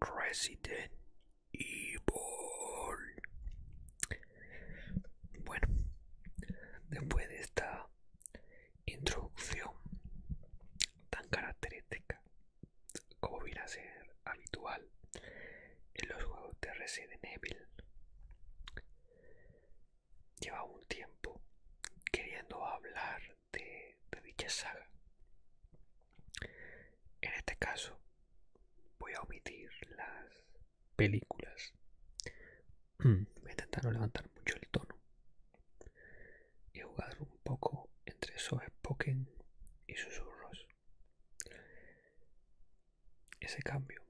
Resident Evil. Bueno, después de esta introducción tan característica como viene a ser habitual en los juegos de Resident Evil, lleva un tiempo queriendo hablar de dicha saga. En este caso voy a omitir las películas. Voy a intentar no levantar mucho el tono y jugar un poco entre soft spoken y susurros. Ese cambio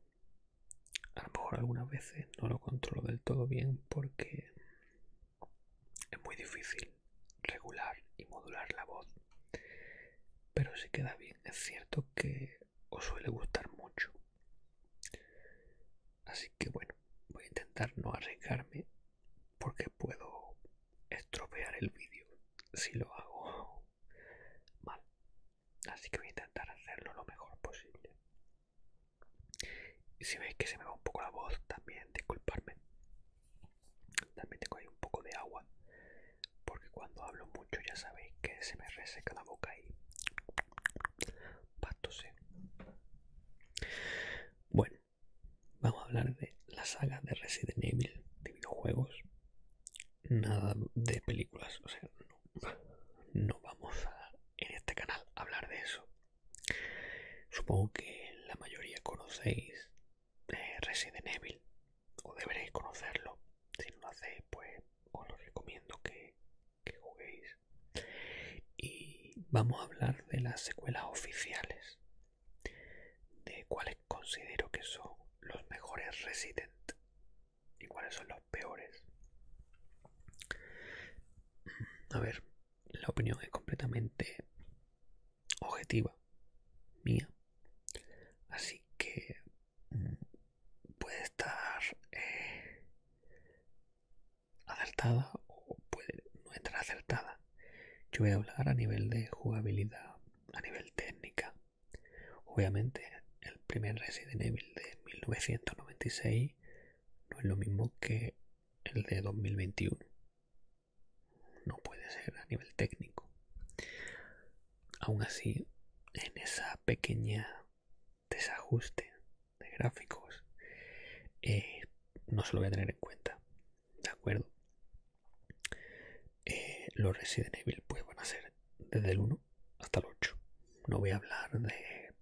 a lo mejor algunas veces no lo controlo del todo bien porque es muy difícil regular y modular la voz, pero si queda bien. Es cierto que os suele gustar mucho, así que bueno, voy a intentar no arriesgarme porque puedo estropear el vídeo si lo hago mal, así que voy a intentar hacerlo lo mejor posible. Y si veis que se me va un poco la voz, también disculparme. También tengo ahí un poco de agua porque cuando hablo mucho ya sabéis que se me reseca la boca y pastóse. Bueno, vamos a hablar de la saga de Resident Evil, de videojuegos, nada de películas, o sea, no vamos en este canal a hablar de eso. Supongo que la mayoría conocéis Resident Evil, o deberéis conocerlo. Si no lo hacéis, pues os lo recomiendo que juguéis. Y vamos a hablar de las secuelas oficiales, de cuáles considero que son los mejores Resident y cuáles son los peores. A ver, la opinión es completamente objetiva, mía, así que puede estar acertada o puede no estar acertada. Yo voy a hablar a nivel de jugabilidad, a nivel técnica. Obviamente el primer Resident Evil de 1996 no es lo mismo que el de 2021. No puede ser a nivel técnico. Aún así, en esa pequeña desajuste de gráficos, no se lo voy a tener en cuenta, ¿de acuerdo? Los Resident Evil pues van a ser desde el 1 hasta el 8. No voy a hablar de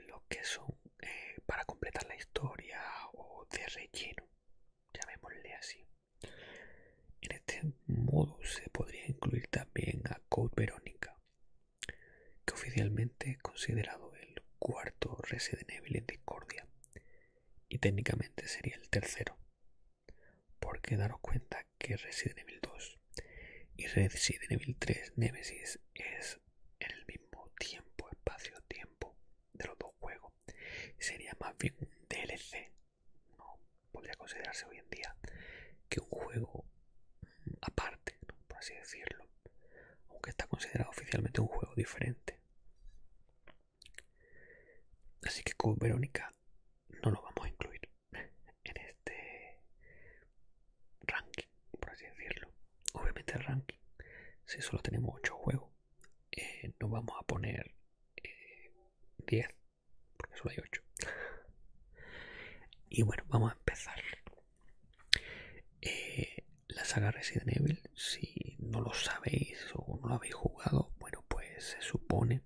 lo que son para completar la historia o de relleno, llamémosle así. En este modo se podría incluir también a Code Verónica, que oficialmente es considerado el cuarto Resident Evil en discordia y técnicamente sería el tercero, porque daros cuenta que Resident Evil 2 y Resident Evil 3 Nemesis es en el mismo tiempo, espacio-tiempo de los dos juegos. Sería más bien un DLC. No podría considerarse hoy en día que un juego aparte, ¿no?, por así decirlo, aunque está considerado oficialmente un juego diferente. Así que con Verónica no lo vamos a incluir en este ranking, por así decirlo. Obviamente el ranking, si solo tenemos 8 juegos, no vamos a poner 10, porque solo hay 8. Y bueno, vamos a empezar. La saga Resident Evil, si no lo sabéis o no lo habéis jugado, bueno, pues se supone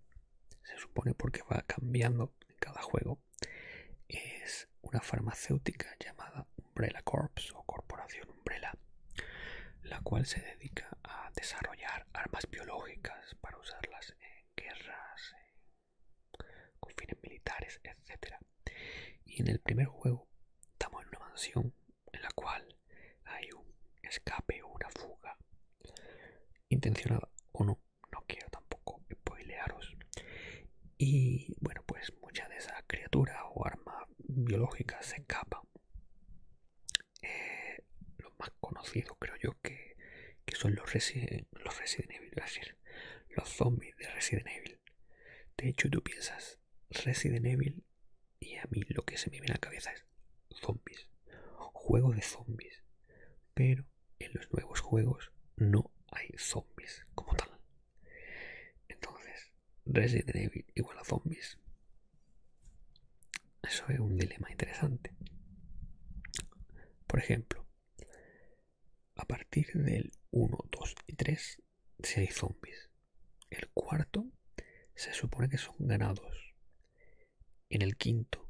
porque va cambiando en cada juego, es una farmacéutica llamada Umbrella Corps o Corporación Umbrella, la cual se dedica a desarrollar armas biológicas para usarlas en guerras, con fines militares, etc. Y en el primer juego estamos en una mansión en la cual hay un escape o una fuga, intencionada o no, no quiero tampoco spoilearos. Y bueno, pues muchas de esas criaturas o armas biológicas se escapan. Los más conocidos creo yo que son los Resident Evil, es decir, los zombies de Resident Evil. De hecho, tú piensas Resident Evil y a mí lo que se me viene a la cabeza es zombies. Juego de zombies. Pero en los nuevos juegos no hay zombies como tal. Entonces, Resident Evil igual a zombies. Eso es un dilema interesante. Por ejemplo, a partir del 1, 2 y 3, si hay zombies. El cuarto se supone que son ganados. En el quinto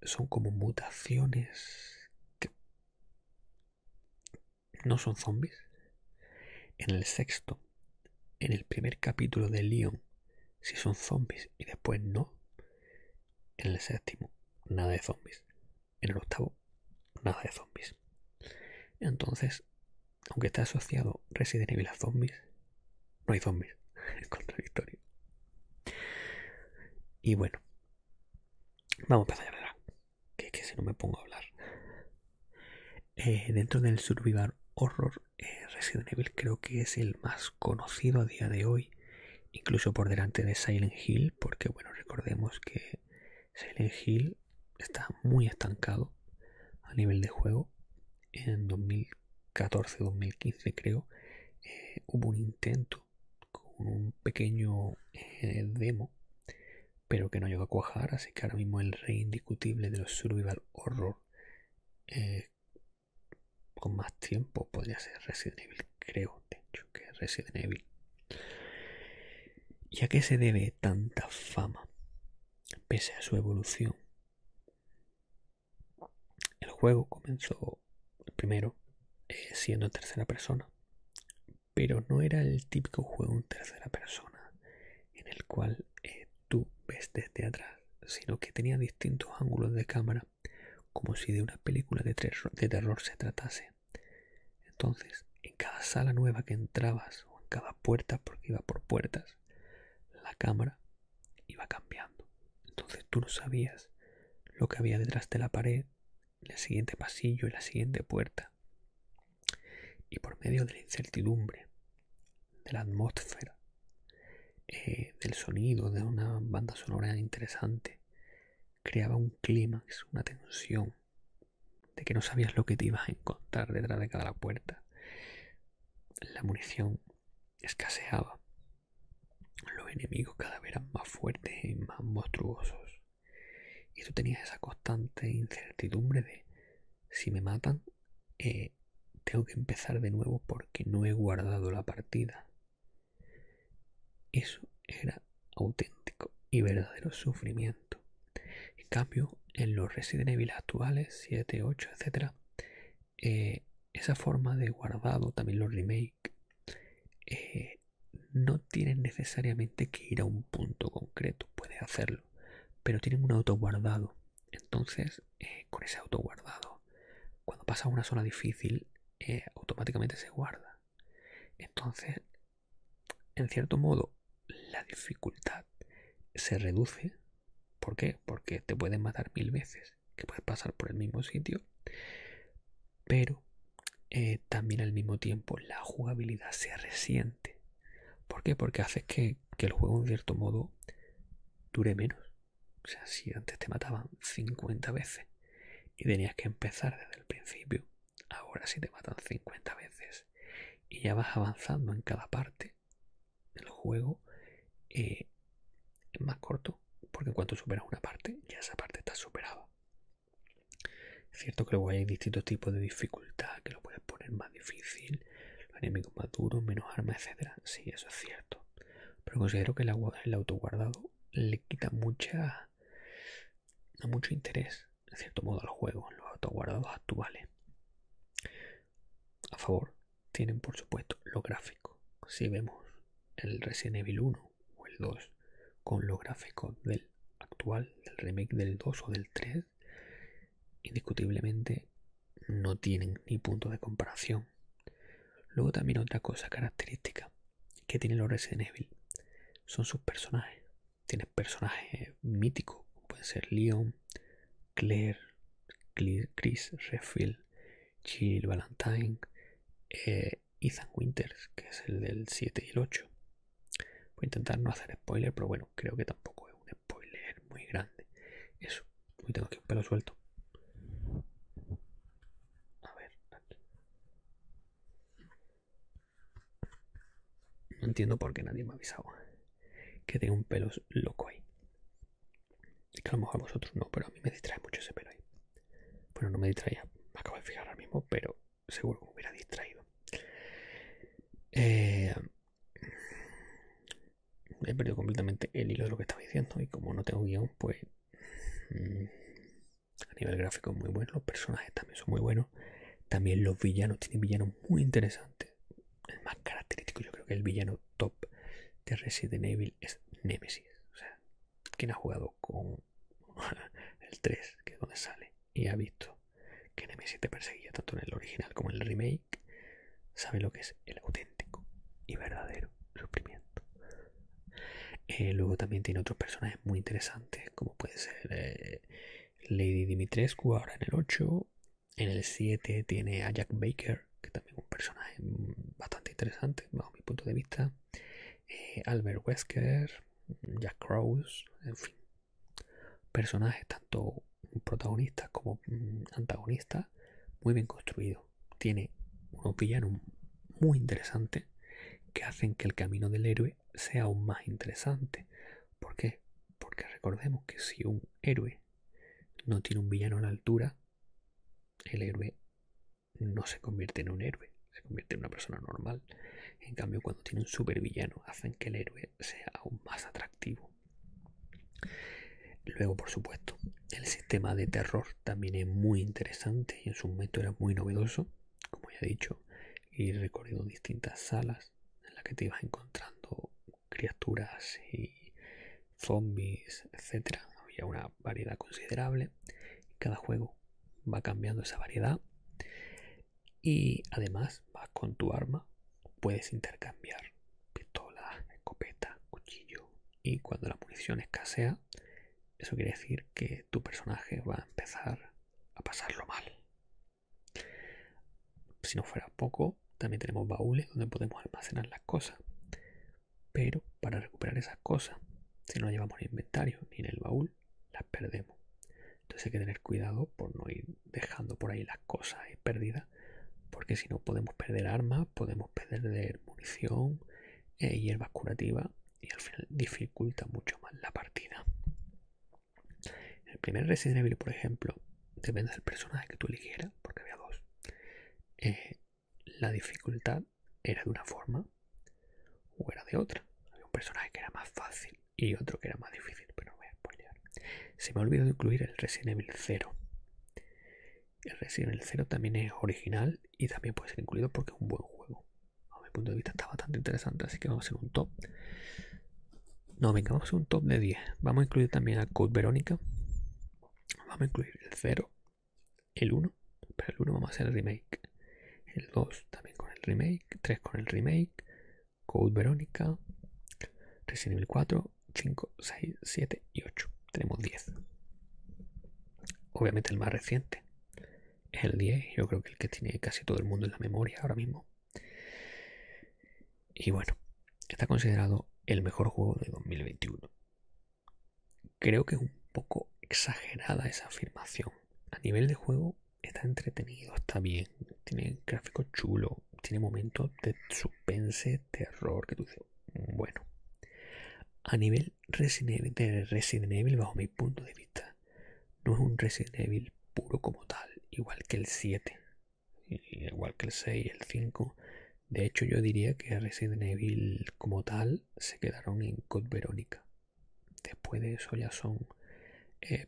son como mutaciones que no son zombies. En el sexto, en el primer capítulo de Leon, si son zombies y después no. En el séptimo, nada de zombies. En el octavo, nada de zombies. Entonces, aunque está asociado Resident Evil a zombies, no hay zombies. Es contradictorio. Y bueno, vamos a empezar a hablar. Que si no me pongo a hablar. Dentro del survival horror, Resident Evil creo que es el más conocido a día de hoy, incluso por delante de Silent Hill, porque bueno, recordemos que Silent Hill está muy estancado a nivel de juego. En 2014-2015 creo, hubo un intento con un pequeño demo, pero que no llegó a cuajar, así que ahora mismo el rey indiscutible de los survival horror con más tiempo podría ser Resident Evil, creo, de hecho, que es Resident Evil. ¿Y a qué se debe tanta fama? Pese a su evolución, el juego comenzó primero siendo en tercera persona, pero no era el típico juego en tercera persona en el cual tú ves desde atrás, sino que tenía distintos ángulos de cámara, como si de una película de terror se tratase. Entonces, en cada sala nueva que entrabas, o en cada puerta, porque iba por puertas, la cámara iba cambiando. Entonces tú no sabías lo que había detrás de la pared, en el siguiente pasillo, en la siguiente puerta. Y por medio de la incertidumbre, de la atmósfera, del sonido, de una banda sonora interesante, creaba un clímax, una tensión, de que no sabías lo que te ibas a encontrar detrás de cada puerta. La munición escaseaba, los enemigos cada vez eran más fuertes y más monstruosos, y tú tenías esa constante incertidumbre de si me matan, tengo que empezar de nuevo porque no he guardado la partida. Eso era auténtico y verdadero sufrimiento. En cambio, en los Resident Evil actuales, 7, 8, etc., esa forma de guardado, también los remake, no tienen necesariamente que ir a un punto concreto, puedes hacerlo, pero tienen un autoguardado. Entonces, con ese autoguardado, cuando pasa una zona difícil, automáticamente se guarda. Entonces, en cierto modo, la dificultad se reduce. ¿Por qué? Porque te pueden matar 1000 veces, que puedes pasar por el mismo sitio, pero también al mismo tiempo la jugabilidad se resiente. ¿Por qué? Porque hace que el juego en cierto modo dure menos. O sea, si antes te mataban 50 veces y tenías que empezar desde el principio, ahora si te matan 50 veces y ya vas avanzando en cada parte del juego, es más corto, porque en cuanto superas una parte, ya esa parte está superada. Es cierto que luego hay distintos tipos de dificultad, que lo puedes poner más difícil, los enemigos más duros, menos armas, etc. Sí, eso es cierto. Pero considero que el autoguardado le quita mucho interés, en cierto modo, al juego, los autoguardados actuales. A favor tienen, por supuesto, los gráficos. Si vemos el Resident Evil 1 o el 2 con los gráficos del actual, del remake del 2 o del 3, indiscutiblemente no tienen ni punto de comparación. Luego también otra cosa característica que tienen los Resident Evil son sus personajes. Tienes personajes míticos, pueden ser Leon, Claire, Chris Redfield, Jill Valentine, Ethan Winters, que es el del 7 y el 8. Voy a intentar no hacer spoiler, pero bueno, creo que tampoco es un spoiler muy grande. Eso, Uy, tengo aquí un pelo suelto. A ver, aquí. No entiendo por qué nadie me ha avisado que tengo un pelo loco ahí. Que a lo mejor a vosotros no, pero a mí me distrae mucho ese pelo ahí. Bueno, no me distraía, me acabo de fijar ahora mismo, pero seguro que me hubiera distraído. He perdido completamente el hilo de lo que estaba diciendo y como no tengo guión, pues a nivel gráfico es muy bueno, los personajes también son muy buenos, también los villanos, tienen villanos muy interesantes. El más característico, yo creo que el villano top de Resident Evil es Nemesis. O sea, quien ha jugado con el 3, que es donde sale, y ha visto que Nemesis te perseguía tanto en el original como en el remake, sabe lo que es el auténtico y verdadero sufrimiento. Luego también tiene otros personajes muy interesantes, como puede ser Lady Dimitrescu ahora en el 8. En el 7 tiene a Jack Baker, que también es un personaje bastante interesante, bajo mi punto de vista. Albert Wesker, Jack Krause, en fin. Personajes tanto protagonistas como antagonistas, muy bien construidos. Tiene unos villanos muy interesantes que hacen que el camino del héroe sea aún más interesante. ¿Por qué? Porque recordemos que si un héroe no tiene un villano a la altura, el héroe no se convierte en un héroe, se convierte en una persona normal. En cambio, cuando tiene un supervillano, hacen que el héroe sea aún más atractivo. Luego, por supuesto, el sistema de terror también es muy interesante y en su momento era muy novedoso, como ya he dicho, ir recorriendo distintas salas en las que te ibas encontrando criaturas y zombies, etcétera. Había una variedad considerable. Cada juego va cambiando esa variedad y además vas con tu arma, puedes intercambiar pistola, escopeta, cuchillo y cuando la munición escasea, eso quiere decir que tu personaje va a empezar a pasarlo mal. Si no fuera poco, también tenemos baúles donde podemos almacenar las cosas. Pero para recuperar esas cosas, si no las llevamos en inventario ni en el baúl, las perdemos. Entonces hay que tener cuidado por no ir dejando por ahí las cosas perdidas, porque si no podemos perder armas, podemos perder munición, hierbas curativas y al final dificulta mucho más la partida. En el primer Resident Evil, por ejemplo, depende del personaje que tú eligieras, porque había dos. La dificultad era de una forma o era de otra. Había un personaje que era más fácil y otro que era más difícil, pero no voy a spoilear. Se me ha olvidado incluir el Resident Evil 0. El Resident Evil 0 también es original y también puede ser incluido porque es un buen juego. A mi punto de vista está bastante interesante, así que vamos a hacer un top. No, venga, vamos a hacer un top de 10. Vamos a incluir también a Code Verónica. Vamos a incluir el 0, el 1, pero el 1 vamos a hacer el remake. El 2 también con el remake, 3 con el remake, Code Verónica, Resident Evil 4, 5, 6, 7 y 8. Tenemos 10. Obviamente el más reciente es el 10, yo creo que el que tiene casi todo el mundo en la memoria ahora mismo. Y bueno, está considerado el mejor juego de 2021. Creo que es un poco exagerada esa afirmación. A nivel de juego está entretenido, está bien, tiene gráficos chulos, tiene momentos de suspense, terror, que tú dices, bueno. A nivel de Resident Evil, bajo mi punto de vista, no es un Resident Evil puro como tal, igual que el 7, igual que el 6, el 5. De hecho, yo diría que Resident Evil como tal se quedaron en Code Verónica. Después de eso ya son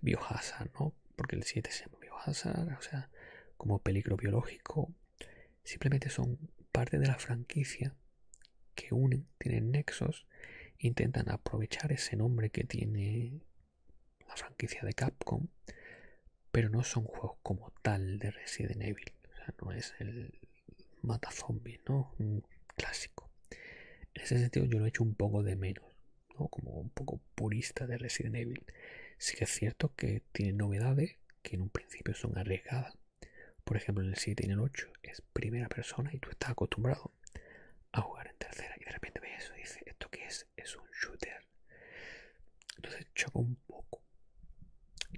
Biohazard, ¿no? Porque el 7 se llama Biohazard, o sea, como peligro biológico. Simplemente son parte de la franquicia que unen, tienen nexos, intentan aprovechar ese nombre que tiene la franquicia de Capcom, pero no son juegos como tal de Resident Evil. O sea, no es el mata zombies, ¿no? Un clásico. En ese sentido yo lo he hecho un poco de menos, ¿no? Como un poco purista de Resident Evil. Sí que es cierto que tiene novedades que en un principio son arriesgadas. Por ejemplo, en el 7 y en el 8 es primera persona y tú estás acostumbrado a jugar en tercera y de repente ves eso y dices, ¿esto qué es? Es un shooter. Entonces choca un poco.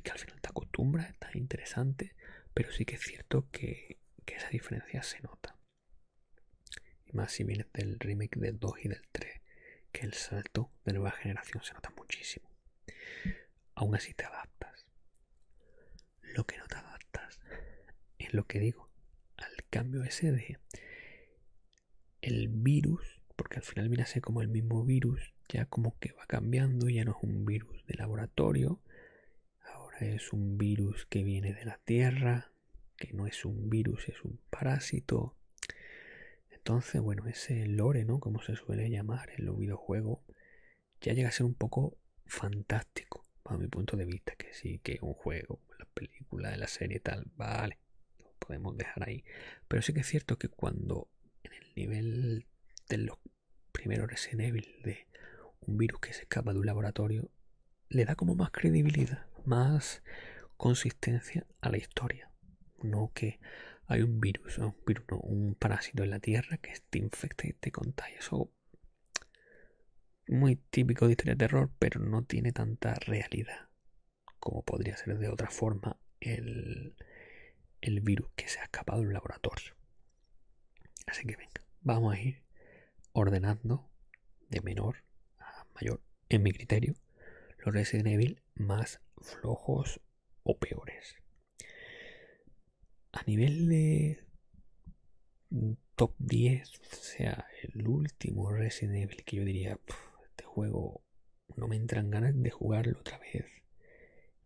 que al final te acostumbras, está interesante, pero sí que es cierto que esa diferencia se nota. Y más si vienes del remake del 2 y del 3, que el salto de nueva generación se nota muchísimo. Aún así te adaptas. Lo que no te adaptas es lo que digo, al cambio ese de el virus, porque al final viene a ser como el mismo virus, ya como que va cambiando, ya no es un virus de laboratorio, ahora es un virus que viene de la Tierra, que no es un virus, es un parásito. Entonces, bueno, ese lore, ¿no? Como se suele llamar en los videojuegos, ya llega a ser un poco fantástico, bajo mi punto de vista, que sí, que un juego, la película, la serie tal, vale, lo podemos dejar ahí. Pero sí que es cierto que cuando en el nivel de los primeros Resident Evil, de un virus que se escapa de un laboratorio, le da como más credibilidad, más consistencia a la historia. No que hay un virus, no, un parásito en la Tierra que te infecta y te contagia. Eso muy típico de historia de terror, pero no tiene tanta realidad como podría ser de otra forma el virus que se ha escapado del laboratorio. Así que venga, vamos a ir ordenando de menor a mayor, en mi criterio, los Resident Evil más flojos o peores. A nivel de top 10, o sea, el último Resident Evil que yo diría, este juego no me entran ganas de jugarlo otra vez,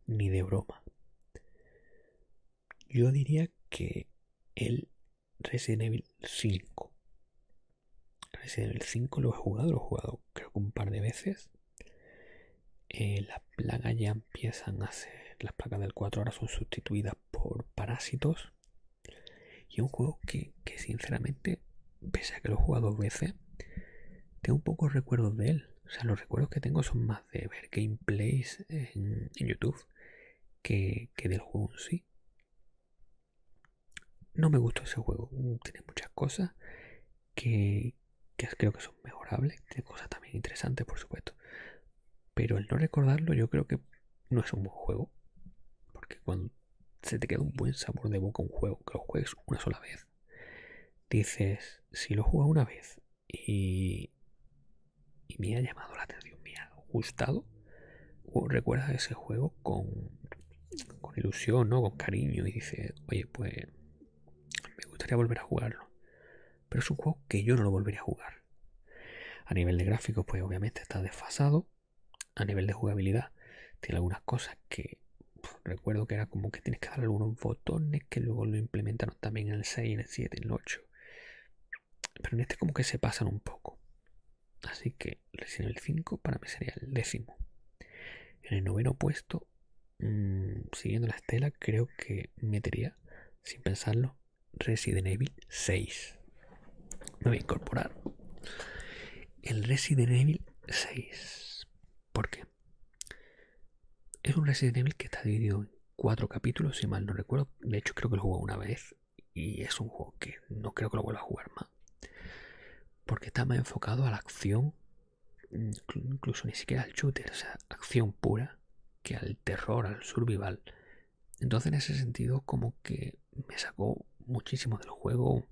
ni de broma. Yo diría que el Resident Evil 5. Resident Evil 5 lo he jugado creo que un par de veces. Las plagas ya empiezan a ser, las plagas del 4 ahora son sustituidas por parásitos. Y es un juego que sinceramente, pese a que lo he jugado dos veces, tengo pocos recuerdos de él. O sea, los recuerdos que tengo son más de ver gameplays en YouTube que del juego en sí. No me gustó ese juego. Tiene muchas cosas que creo que son mejorables. Tiene cosas también interesantes, por supuesto. Pero el no recordarlo yo creo que no es un buen juego. Porque cuando se te queda un buen sabor de boca un juego, que lo juegues una sola vez, dices, si lo juego una vez y me ha llamado la atención, me ha gustado, o recuerdas ese juego con ilusión, ¿no? Con cariño, y dices, oye, pues me gustaría volver a jugarlo. Pero es un juego que yo no lo volvería a jugar. A nivel de gráficos, pues obviamente está desfasado. A nivel de jugabilidad, tiene algunas cosas que recuerdo que era como que tienes que dar algunos botones que luego lo implementaron también en el 6, en el 7, en el 8. Pero en este como que se pasan un poco. Así que Resident Evil 5 para mí sería el 10º. En el 9º puesto, siguiendo la estela, creo que metería, sin pensarlo, Resident Evil 6. Me voy a incorporar el Resident Evil 6. ¿Por qué? Es un Resident Evil que está dividido en 4 capítulos, si mal no recuerdo. De hecho, creo que lo jugué una vez y es un juego que no creo que lo vuelva a jugar más. Porque está más enfocado a la acción, incluso ni siquiera al shooter, o sea, acción pura, que al terror, al survival. Entonces, en ese sentido, como que me sacó muchísimo del juego.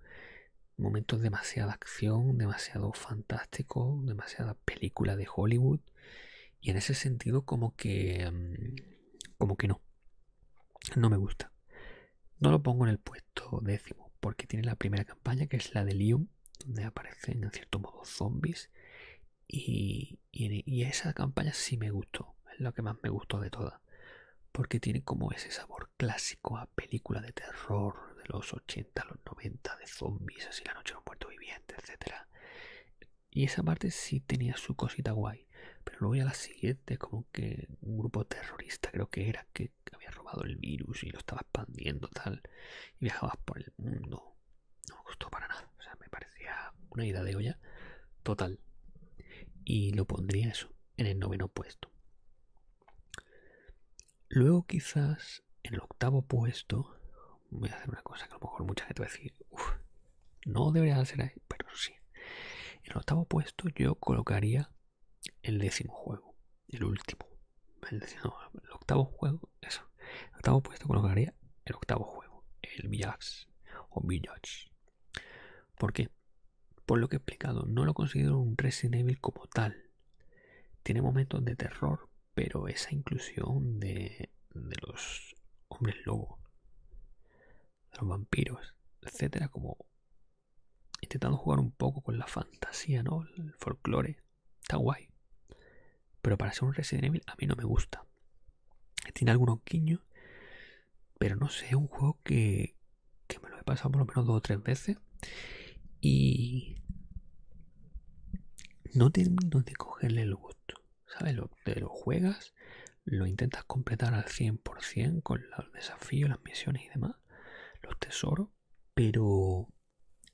Momentos de demasiada acción, demasiado fantástico, demasiada película de Hollywood. Y en ese sentido, como que no me gusta. No lo pongo en el puesto 10º, porque tiene la primera campaña, que es la de Leon, donde aparecen en cierto modo zombies. Y esa campaña sí me gustó, es lo que más me gustó de todas, porque tiene como ese sabor clásico a película de terror de los 80, los 90, de zombies, así La Noche de los Muertos Vivientes, etcétera. Y esa parte sí tenía su cosita guay. Pero luego ya la siguiente, como que un grupo terrorista creo que era, que había robado el virus y lo estaba expandiendo tal. Y viajabas por el mundo. No me gustó para nada. O sea, me parecía una ida de olla total. Y lo pondría eso, en el 9º puesto. Luego quizás en el 8º puesto voy a hacer una cosa que a lo mejor mucha gente va a decir, uff, no debería ser ahí, pero sí. En el 8º puesto yo colocaría el 10º juego, el último. El 8º juego, eso. En octavo puesto colocaría el octavo juego, el Village o Village. ¿Por qué? Por lo que he explicado, no lo considero un Resident Evil como tal. Tiene momentos de terror, pero esa inclusión de los hombres lobo, de los vampiros, etcétera, como intentando jugar un poco con la fantasía, ¿no? El folclore, está guay. Pero para ser un Resident Evil a mí no me gusta. Tiene algunos guiños, pero no sé, es un juego que me lo he pasado por lo menos 2 o 3 veces y no termino de cogerle el gusto. ¿Sabes? Te lo juegas, lo intentas completar al 100% con los desafíos, las misiones y demás, los tesoros, pero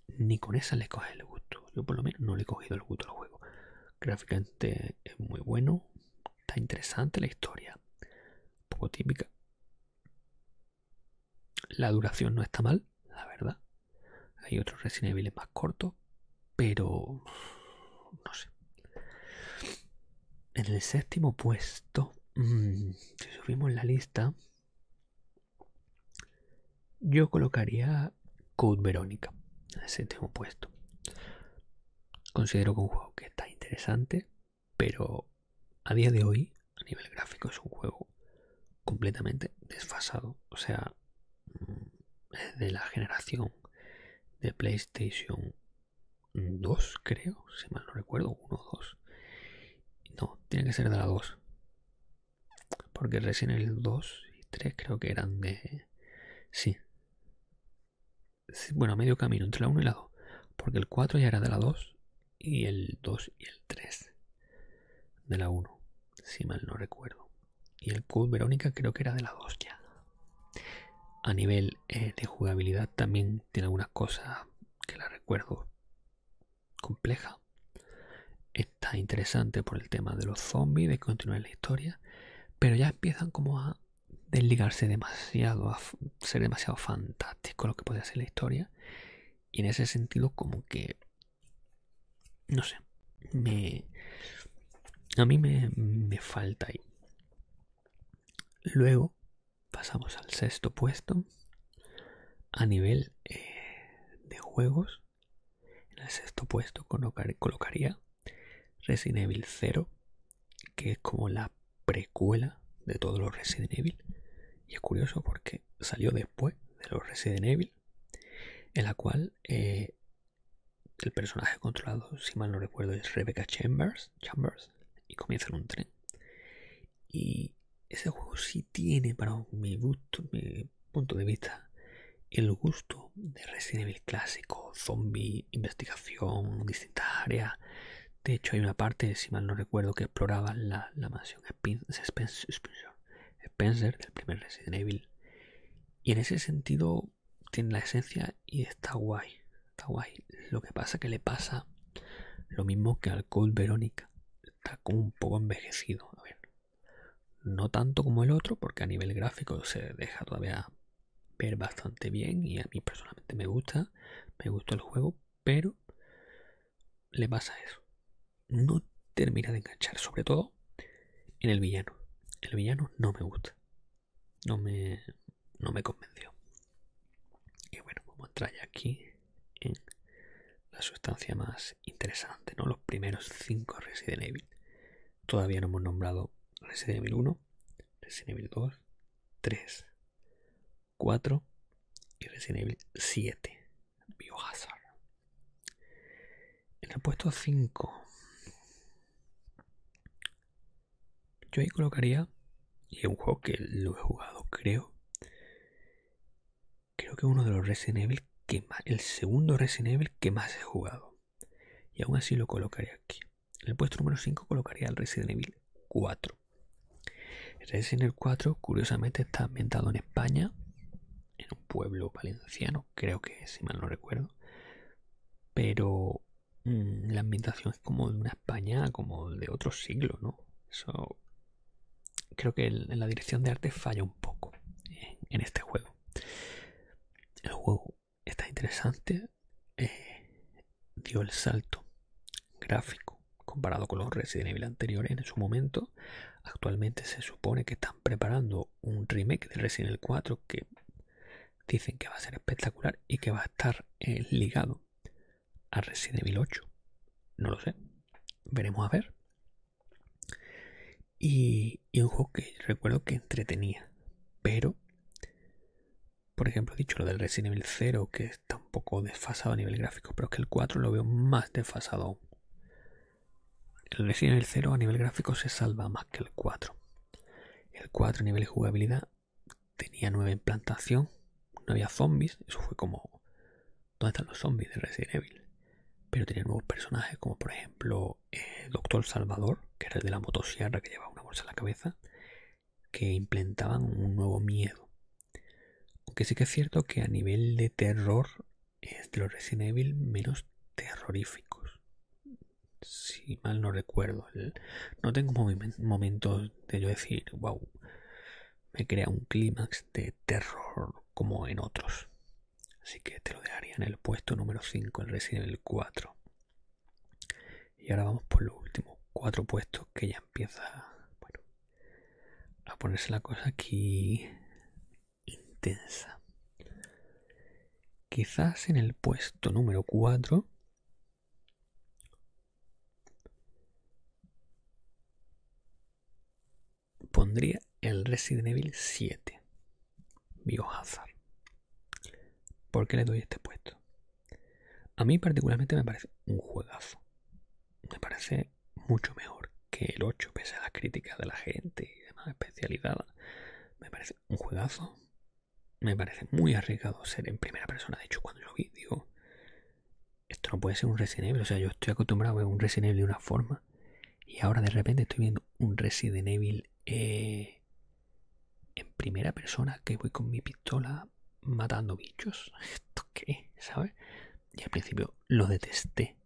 ni con esa le coges el gusto. Yo por lo menos no le he cogido el gusto al juego. Gráficamente es muy bueno, está interesante la historia, un poco típica. La duración no está mal, la verdad. Hay otros Resident Evil más cortos, pero no sé. En el séptimo puesto, si subimos la lista, yo colocaría Code Verónica en el séptimo puesto. Considero que es un juego que está interesante, pero a día de hoy, a nivel gráfico, es un juego completamente desfasado. O sea, es de la generación de PlayStation 2, creo, si mal no recuerdo, 1 o 2. No, tiene que ser de la 2. Porque Resident Evil 2 y 3 creo que eran de... Sí. Bueno, a medio camino entre la 1 y la 2. Porque el 4 ya era de la 2 y el 2 y el 3 de la 1, si mal no recuerdo. Y el Code Verónica creo que era de la 2 ya. A nivel de jugabilidad también tiene algunas cosas que la recuerdo compleja. Está interesante por el tema de los zombies, de continuar la historia, pero ya empiezan como a desligarse demasiado, a ser demasiado fantástico lo que puede ser la historia. Y en ese sentido como que, no sé, a mí me falta ahí. Luego pasamos al sexto puesto. A nivel de juegos, en el sexto puesto colocaría Resident Evil 0, que es como la precuela de todos los Resident Evil. Y es curioso porque salió después de los Resident Evil, en la cual el personaje controlado, si mal no recuerdo, es Rebecca Chambers, y comienza en un tren. Y ese juego sí tiene, para mi punto de vista, el gusto de Resident Evil clásico, zombie, investigación, distintas áreas. De hecho, hay una parte, si mal no recuerdo, que exploraba la mansión Spencer del primer Resident Evil. Y en ese sentido tiene la esencia y está guay. Está guay. Lo que pasa que le pasa lo mismo que al Code Verónica. Está como un poco envejecido. A ver, no tanto como el otro, porque a nivel gráfico se deja todavía ver bastante bien y a mí personalmente me gusta el juego, pero le pasa eso. No termina de enganchar, sobre todo en el villano. El villano no me gusta. No me convenció. Y bueno, vamos a entrar ya aquí en la sustancia más interesante, ¿no? Los primeros 5 Resident Evil. Todavía no hemos nombrado Resident Evil 1, Resident Evil 2, 3, 4 y Resident Evil 7, Biohazard. En el puesto 5, yo ahí colocaría, y es un juego que lo he jugado, creo que es uno de los Resident Evil que más, el segundo Resident Evil que más he jugado. Y aún así lo colocaría aquí. En el puesto número 5 colocaría el Resident Evil 4. El Resident Evil 4, curiosamente, está ambientado en España, en un pueblo valenciano, creo que, si mal no recuerdo. Pero la ambientación es como de una España como de otro siglo, ¿no? Eso creo que en la dirección de arte falla un poco en este juego. El juego está interesante, dio el salto gráfico comparado con los Resident Evil anteriores en su momento. Actualmente se supone que están preparando un remake de Resident Evil 4 que dicen que va a ser espectacular y que va a estar ligado a Resident Evil 8. No lo sé, veremos a ver. Y un juego que recuerdo que entretenía, pero por ejemplo he dicho lo del Resident Evil 0 que está un poco desfasado a nivel gráfico, pero es que el 4 lo veo más desfasado aún. El Resident Evil 0 a nivel gráfico se salva más que el 4. El 4 a nivel de jugabilidad tenía nueva implantación, no había zombies, eso fue como ¿dónde están los zombies de Resident Evil? Pero tenía nuevos personajes como por ejemplo Doctor Salvador, que era el de la motosierra que llevaba una bolsa en la cabeza, que implementaban un nuevo miedo. Aunque sí que es cierto que a nivel de terror es de los Resident Evil menos terroríficos. Si mal no recuerdo. No tengo momentos de yo decir, wow, me crea un clímax de terror como en otros. Así que te lo dejaría en el puesto número 5, el Resident Evil 4. Y ahora vamos por los últimos 4 puestos que ya empieza, bueno, a ponerse la cosa aquí intensa. Quizás en el puesto número 4 pondría el Resident Evil 7 Biohazard. ¿Por qué le doy este puesto? A mí particularmente me parece un juegazo. Me parece mucho mejor que el 8 pese a las críticas de la gente y demás especialidad. Me parece un juegazo. Me parece muy arriesgado ser en primera persona. De hecho, cuando lo vi, digo, esto no puede ser un Resident Evil. O sea, yo estoy acostumbrado a ver un Resident Evil de una forma y ahora de repente estoy viendo un Resident Evil en primera persona, que voy con mi pistola matando bichos. ¿Esto qué? ¿Sabes? Y al principio lo detesté.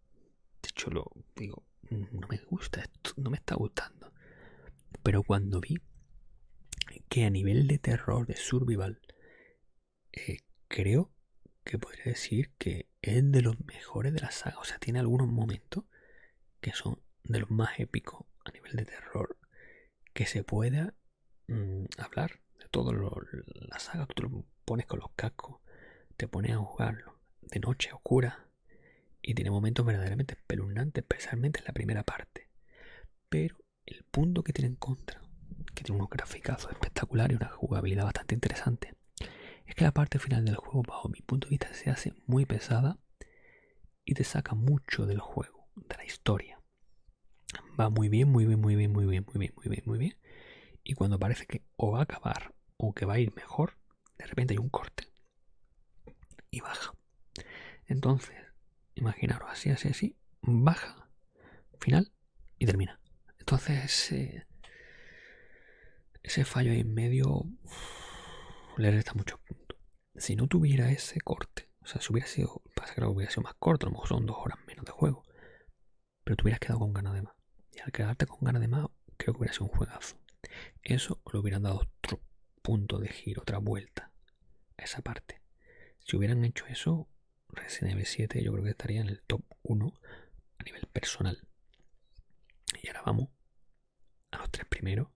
De hecho, lo digo, no me gusta esto, no me está gustando. Pero cuando vi que a nivel de terror, de survival, creo que podría decir que es de los mejores de la saga. O sea, tiene algunos momentos que son de los más épicos a nivel de terror que se pueda hablar de toda la saga. Tú lo pones con los cascos, te pones a jugarlo de noche oscura y tiene momentos verdaderamente espeluznantes, especialmente en la primera parte. Pero el punto que tiene en contra, que tiene unos graficazos espectaculares y una jugabilidad bastante interesante, es que la parte final del juego, bajo mi punto de vista, se hace muy pesada y te saca mucho del juego, de la historia. Va muy bien, muy bien, muy bien, muy bien, muy bien, muy bien, muy bien. Y cuando parece que o va a acabar o que va a ir mejor, de repente hay un corte y baja. Entonces, imaginaros así, así, así, baja, final y termina. Entonces, ese fallo ahí en medio le resta muchos puntos. Si no tuviera ese corte, o sea, si hubiera sido, pasa que lo hubiera sido más corto, a lo mejor son 2 horas menos de juego, pero te hubieras quedado con ganas de más. Y al quedarte con ganas de más, creo que hubiera sido un juegazo. Eso le hubieran dado otro punto de giro, otra vuelta a esa parte. Si hubieran hecho eso, Resident Evil 7 yo creo que estaría en el top 1 a nivel personal. Y ahora vamos a los 3 primeros,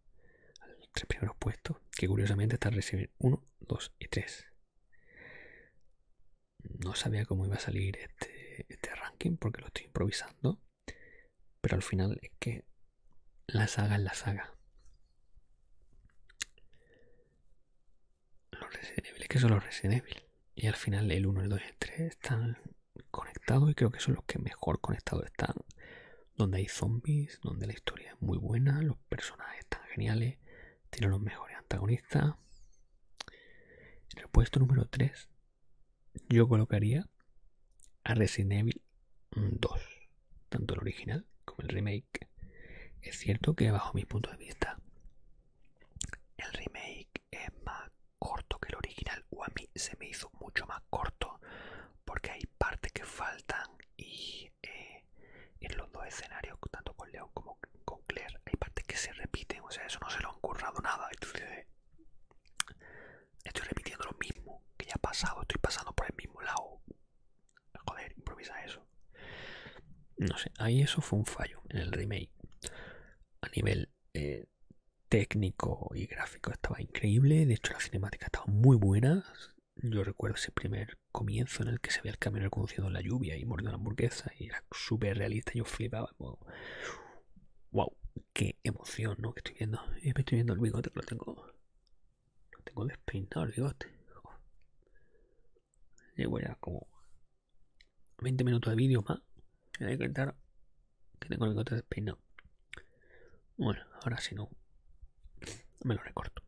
a los 3 primeros puestos, que curiosamente está Resident Evil 1, 2 y 3. No sabía cómo iba a salir este ranking porque lo estoy improvisando, pero al final es que la saga es la saga. Los Resident Evil es que son los Resident Evil. Y al final el 1, el 2 y el 3 están conectados y creo que son los que mejor conectados están. Donde hay zombies, donde la historia es muy buena, los personajes están geniales, tienen los mejores antagonistas. En el puesto número 3 yo colocaría a Resident Evil 2, tanto el original como el remake. Es cierto que bajo mi punto de vista el remake es más corto que el original, o a mí se me hizo mucho más corto porque hay partes que faltan y en los 2 escenarios, tanto con Leon como con Claire, hay partes que se repiten, o sea, eso no se lo han currado nada. Entonces, estoy repitiendo lo mismo que ya ha pasado, estoy pasando por el mismo lado. Joder, improvisa eso. No sé, ahí eso fue un fallo en el remake. A nivel técnico y gráfico estaba increíble. De hecho, las cinemáticas estaban muy buenas. Yo recuerdo ese primer comienzo en el que se veía el camionero conduciendo en la lluvia y mordiendo la hamburguesa y era súper realista. Yo flipaba. Wow, qué emoción, ¿no? Que estoy viendo. Y me estoy viendo el bigote que lo tengo despeinado el bigote. Llevo ya como 20 minutos de vídeo más. Me hay que contar que tengo el bigote despeinado. Bueno, ahora si no, me lo recorto.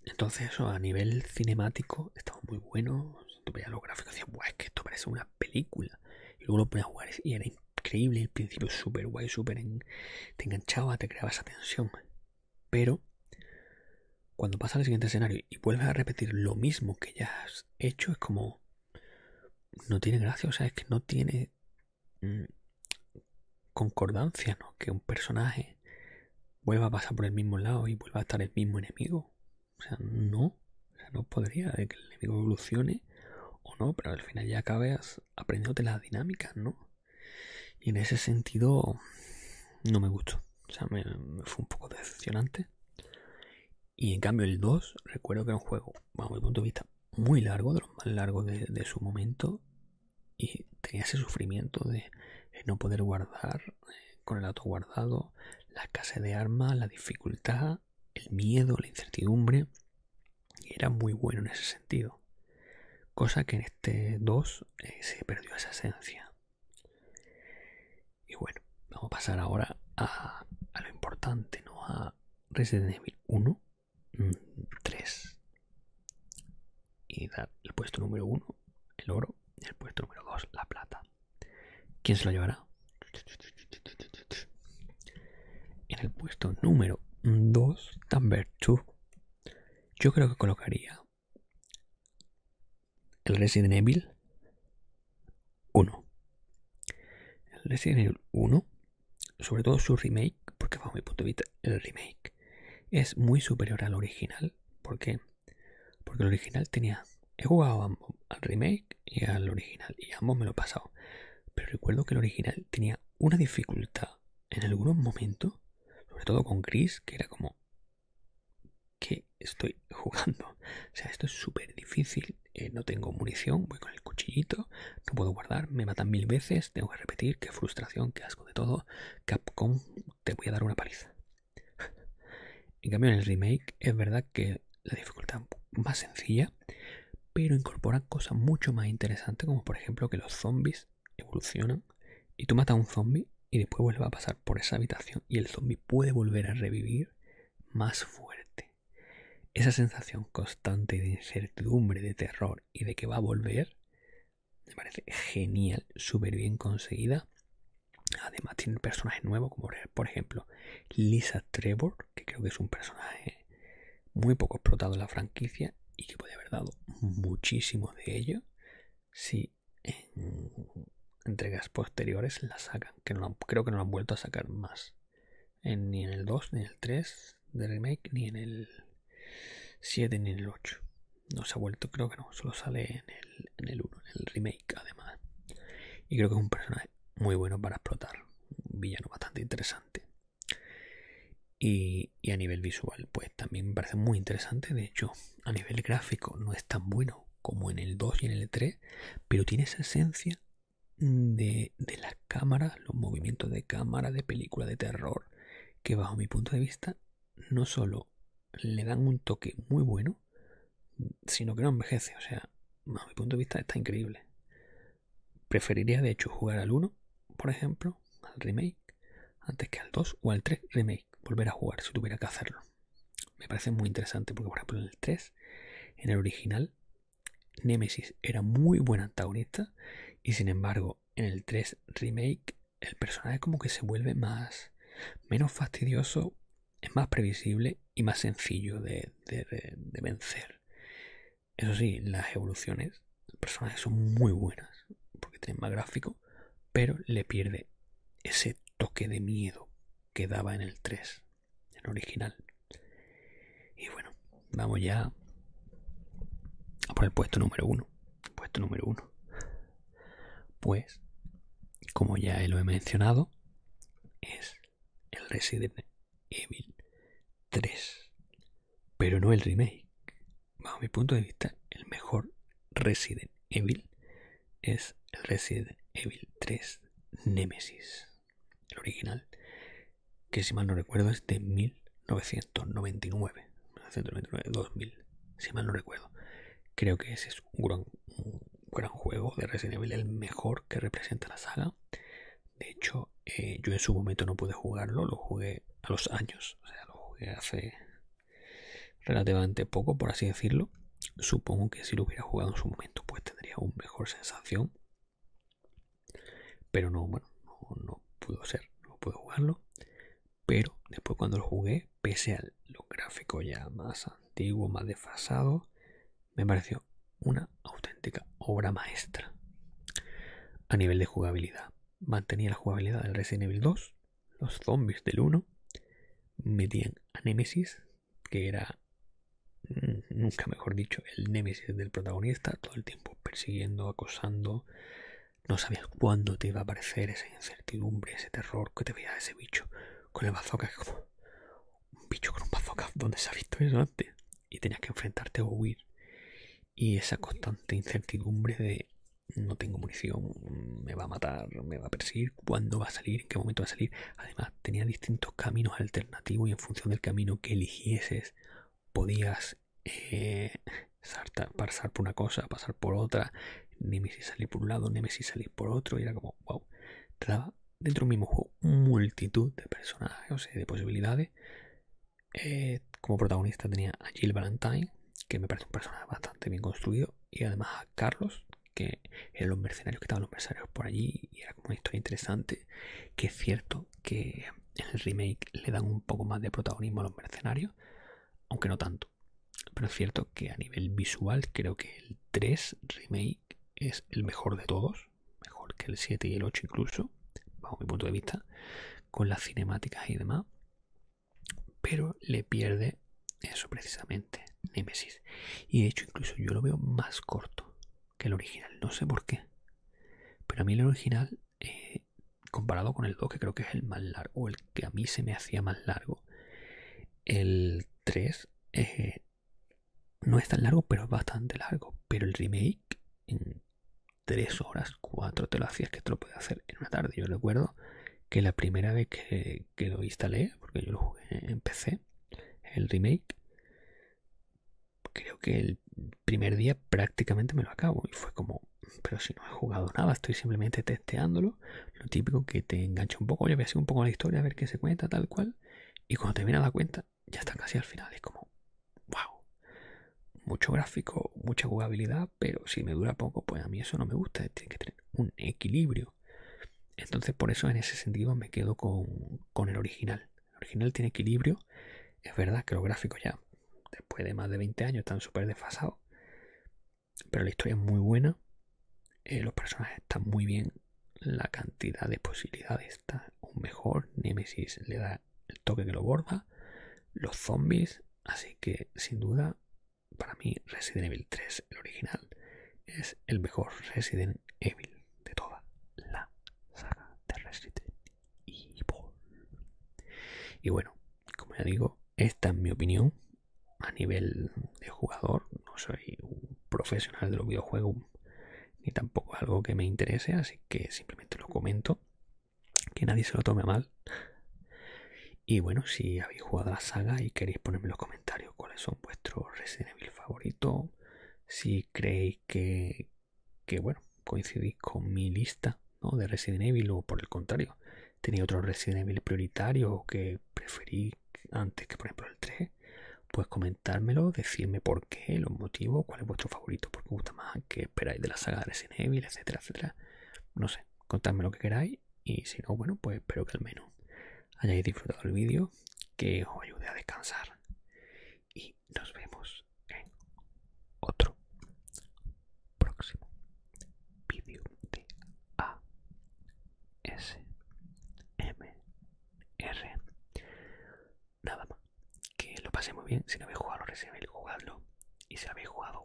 Entonces eso a nivel cinemático estaba muy bueno. Tú veías los gráficos y decías, guau, es que esto parece una película. Y luego lo ponías a jugar y era increíble. El principio súper guay, te enganchaba, te creaba esa tensión. Pero cuando pasa al siguiente escenario y vuelves a repetir lo mismo que ya has hecho, es como... No tiene gracia, o sea, es que no tiene concordancia, ¿no? Que un personaje vuelva a pasar por el mismo lado y vuelva a estar el mismo enemigo. O sea, no. O sea, no podría de que el enemigo evolucione o no, pero al final ya acabas aprendiéndote las dinámicas, ¿no? Y en ese sentido no me gustó. O sea, me fue un poco decepcionante. Y en cambio el 2 recuerdo que era un juego, bajo mi punto de vista, muy largo, de los más largos de su momento. Y tenía ese sufrimiento de no poder guardar con el auto guardado, la escasez de armas, la dificultad, el miedo, la incertidumbre. Y era muy bueno en ese sentido. Cosa que en este 2 se perdió esa esencia. Y bueno, vamos a pasar ahora a lo importante, ¿no? A Resident Evil 1, 3. Y dar el puesto número 1, el oro, y el puesto número 2, la plata. ¿Quién se lo llevará? En el puesto número 2, Number 2, yo creo que colocaría el Resident Evil 1. El Resident Evil 1, sobre todo su remake, porque bajo mi punto de vista el remake es muy superior al original. ¿Por qué? Porque el original tenía... He jugado ambos, al remake y al original, y ambos me lo he pasado. Pero recuerdo que el original tenía una dificultad en algunos momentos, sobre todo con Chris, que era como... ¿Qué estoy jugando? O sea, esto es súper difícil. No tengo munición, voy con el cuchillito, no puedo guardar, me matan 1000 veces, tengo que repetir, qué frustración, qué asco de todo. Capcom, te voy a dar una paliza. En cambio, en el remake es verdad que la dificultad es más sencilla, pero incorporan cosas mucho más interesantes, como por ejemplo que los zombies evolucionan y tú matas a un zombie y después vuelve a pasar por esa habitación y el zombie puede volver a revivir más fuerte. Esa sensación constante de incertidumbre, de terror y de que va a volver, me parece genial, súper bien conseguida. Además tiene personajes nuevos, como por ejemplo Lisa Trevor, que creo que es un personaje muy poco explotado en la franquicia y que podría haber dado muchísimo de ello si en entregas posteriores la sacan, que creo que no lo han vuelto a sacar más. Ni en el 2, ni en el 3 de remake, ni en el 7, ni en el 8. No se ha vuelto, creo que no, solo sale en el 1, en el remake además. Y creo que es un personaje muy bueno para explotar, un villano bastante interesante. Y a nivel visual, pues también me parece muy interesante. De hecho, a nivel gráfico no es tan bueno como en el 2 y en el 3, pero tiene esa esencia de las cámaras, los movimientos de cámara, de película de terror, que bajo mi punto de vista no solo le dan un toque muy bueno, sino que no envejece. O sea, bajo mi punto de vista está increíble. Preferiría de hecho jugar al 1, por ejemplo, al remake, antes que al 2 o al 3 remake. Volver a jugar si tuviera que hacerlo. Me parece muy interesante porque, por ejemplo, en el 3, en el original, Nemesis era muy buen antagonista y sin embargo, en el 3 remake, el personaje como que se vuelve menos fastidioso, es más previsible y más sencillo de vencer. Eso sí, las evoluciones del personaje son muy buenas porque tienen más gráfico, pero le pierde ese toque de miedo que daba en el 3, en el original. Y bueno, vamos ya a por el puesto número 1. Puesto número 1. después, como ya lo he mencionado, es el Resident Evil 3, pero no el remake. Bajo mi punto de vista, el mejor Resident Evil es el Resident Evil 3 Nemesis, el original, que si mal no recuerdo es de 1999, 2000, si mal no recuerdo. Creo que ese es un gran juego de Resident Evil, el mejor que representa la saga. De hecho, yo en su momento no pude jugarlo, lo jugué a los años, o sea, lo jugué hace relativamente poco, por así decirlo. Supongo que si lo hubiera jugado en su momento, pues tendría una mejor sensación. Pero no, bueno, no pudo ser, no pude jugarlo. Pero después cuando lo jugué, pese a los gráficos ya más antiguos, más desfasados, me pareció una auténtica obra maestra. A nivel de jugabilidad, mantenía la jugabilidad del Resident Evil 2, los zombies del 1, metían a Nemesis, que era, nunca mejor dicho, el Nemesis del protagonista, todo el tiempo persiguiendo, acosando. No sabías cuándo te iba a aparecer esa incertidumbre, ese terror que te veía ese bicho con el bazooka, como un bicho con un bazooka, ¿dónde se ha visto eso antes? Y tenías que enfrentarte o huir. Y esa constante incertidumbre de no tengo munición, me va a matar, me va a perseguir, cuándo va a salir, en qué momento va a salir. Además, tenía distintos caminos alternativos y en función del camino que eligieses, podías pasar por una cosa, pasar por otra, Nemesis salir por un lado, Nemesis salir por otro, y era como, wow, te daba dentro del mismo juego multitud de personajes, o sea, de posibilidades. Como protagonista tenía a Jill Valentine, que me parece un personaje bastante bien construido, y además a Carlos, que eran los mercenarios, que estaban los mercenarios por allí, y era como una historia interesante. Que es cierto que en el remake le dan un poco más de protagonismo a los mercenarios, aunque no tanto. Pero es cierto que a nivel visual creo que el 3 remake es el mejor de todos, mejor que el 7 y el 8 incluso, bajo mi punto de vista, con las cinemáticas y demás. Pero le pierde eso precisamente, Nemesis. Y de hecho incluso yo lo veo más corto que el original, no sé por qué. Pero a mí el original, comparado con el 2, que creo que es el más largo, o el que a mí se me hacía más largo, el 3 no es tan largo, pero es bastante largo. Pero el remake en 3 horas, 4 te lo hacías, que te lo puedes hacer en una tarde. Yo recuerdo que la primera vez que lo instalé, porque yo lo jugué en PC, el remake, creo que el primer día prácticamente me lo acabo. Y fue como, pero si no he jugado nada, estoy simplemente testeándolo. Lo típico que te engancha un poco, oye, voy a hacer un poco la historia, a ver qué se cuenta, tal cual. Y cuando termina la cuenta, ya está casi al final. Es como, wow, mucho gráfico, mucha jugabilidad, pero si me dura poco, pues a mí eso no me gusta. Tiene que tener un equilibrio. Entonces, por eso en ese sentido me quedo con el original. El original tiene equilibrio. Es verdad que los gráficos ya, después de más de 20 años, están súper desfasados. Pero la historia es muy buena. Los personajes están muy bien. La cantidad de posibilidades está aún mejor. Nemesis le da el toque que lo borda. Los zombies. Así que, sin duda, para mí Resident Evil 3, el original, es el mejor Resident Evil de toda la saga de Resident Evil. Y bueno, como ya digo, esta es mi opinión a nivel de jugador. No soy un profesional de los videojuegos ni tampoco es algo que me interese, así que simplemente lo comento, que nadie se lo tome a mal. Y bueno, si habéis jugado la saga y queréis ponerme en los comentarios cuáles son vuestros Resident Evil favoritos, si creéis que bueno, coincidís con mi lista, ¿no?, de Resident Evil, o por el contrario, tenéis otros Resident Evil prioritarios o que preferís antes que por ejemplo el 3, pues comentármelo, decirme por qué, los motivos, cuál es vuestro favorito, por qué os gusta más, qué esperáis de la saga de Resident Evil, etcétera, etcétera. No sé, contadme lo que queráis, y si no, bueno, pues espero que al menos hayáis disfrutado el vídeo, que os ayude a descansar, y nos vemos en otro próximo vídeo de ASMR. Nada más, que lo pasemos bien. Si no habéis jugado a Resident Evil, jugadlo, y si lo habéis jugado